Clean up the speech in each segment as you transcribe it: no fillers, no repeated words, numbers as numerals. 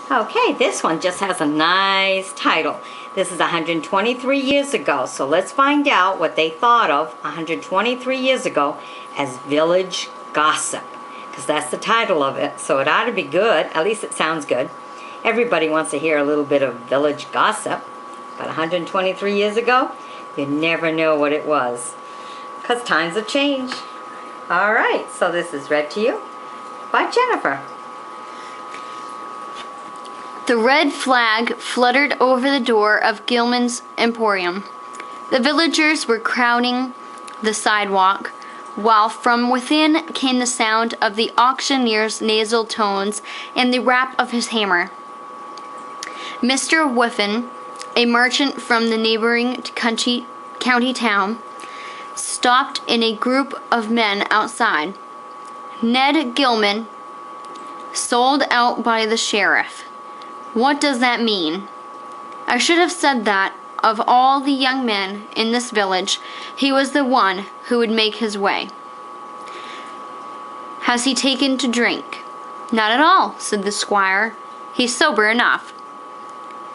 Okay, this one just has a nice title. This is 123 years ago, so let's find out what they thought of 123 years ago as village gossip, because that's the title of it, so it ought to be good. At least it sounds good. Everybody wants to hear a little bit of village gossip, but 123 years ago, you never know what it was, because times have changed. All right, so this is read to you by Jennifer. The red flag fluttered over the door of Gilman's Emporium. The villagers were crowding the sidewalk, while from within came the sound of the auctioneer's nasal tones and the rap of his hammer. Mr. Whiffen, a merchant from the neighboring county town, stopped in a group of men outside. Ned Gilman, sold out by the sheriff. What does that mean? I should have said that, of all the young men in this village, he was the one who would make his way. Has he taken to drink? Not at all, said the squire. He's sober enough.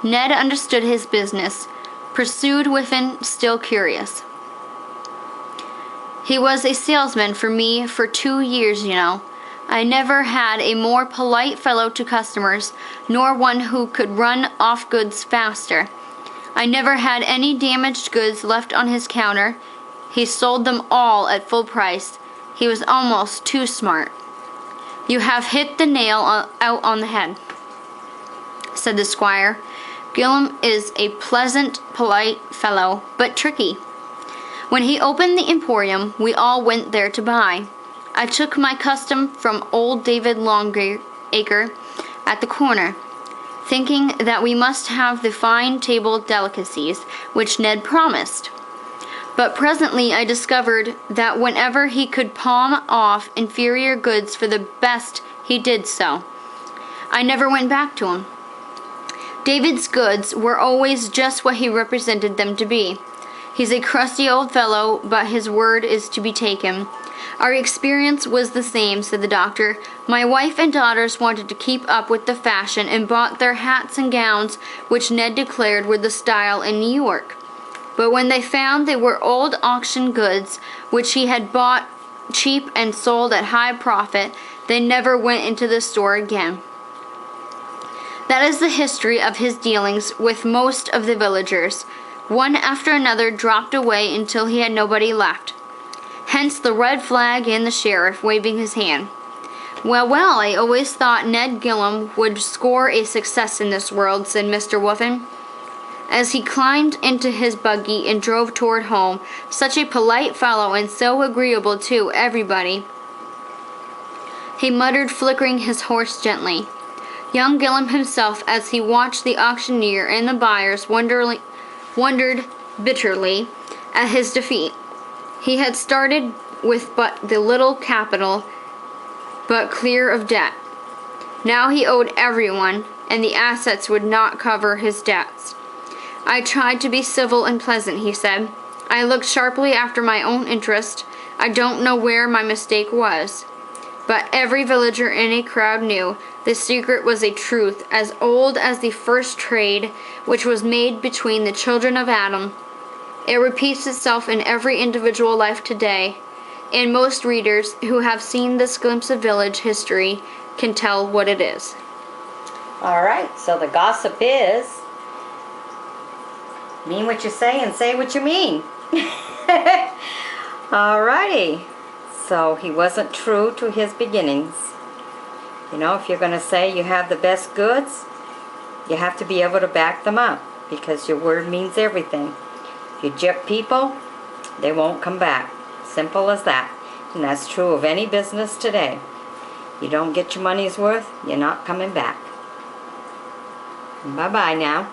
Ned understood his business, pursued Whiffen, still curious. He was a salesman for me for 2 years, you know. I never had a more polite fellow to customers, nor one who could run off goods faster. I never had any damaged goods left on his counter. He sold them all at full price. He was almost too smart. You have hit the nail out on the head, said the squire. Gilman is a pleasant, polite fellow, but tricky. When he opened the Emporium, we all went there to buy. I took my custom from old David Longacre at the corner, thinking that we must have the fine table delicacies which Ned promised. But presently I discovered that whenever he could palm off inferior goods for the best, he did so. I never went back to him. David's goods were always just what he represented them to be. He's a crusty old fellow, but his word is to be taken. Our experience was the same, said the doctor. My wife and daughters wanted to keep up with the fashion and bought their hats and gowns, which Ned declared were the style in New York. But when they found they were old auction goods, which he had bought cheap and sold at high profit, they never went into the store again. That is the history of his dealings with most of the villagers. One after another dropped away until he had nobody left. Hence the red flag and the sheriff waving his hand. Well, well, I always thought Ned Gilman would score a success in this world, said Mr. Whiffen, as he climbed into his buggy and drove toward home. Such a polite fellow and so agreeable to everybody, he muttered, flickering his horse gently. Young Gilman himself, as he watched the auctioneer and the buyers, wondered bitterly at his defeat. He had started with but the little capital, but clear of debt. Now he owed everyone, and the assets would not cover his debts. I tried to be civil and pleasant, he said. I looked sharply after my own interest. I don't know where my mistake was. But every villager in a crowd knew the secret was a truth as old as the first trade which was made between the children of Adam. It repeats itself in every individual life today, and most readers who have seen this glimpse of village history can tell what it is. All right, so the gossip is, mean what you say and say what you mean. All righty. So he wasn't true to his beginnings. You know, if you're going to say you have the best goods, you have to be able to back them up, because your word means everything. If you gyp people, they won't come back. Simple as that. And that's true of any business today. You don't get your money's worth, you're not coming back. Bye-bye now.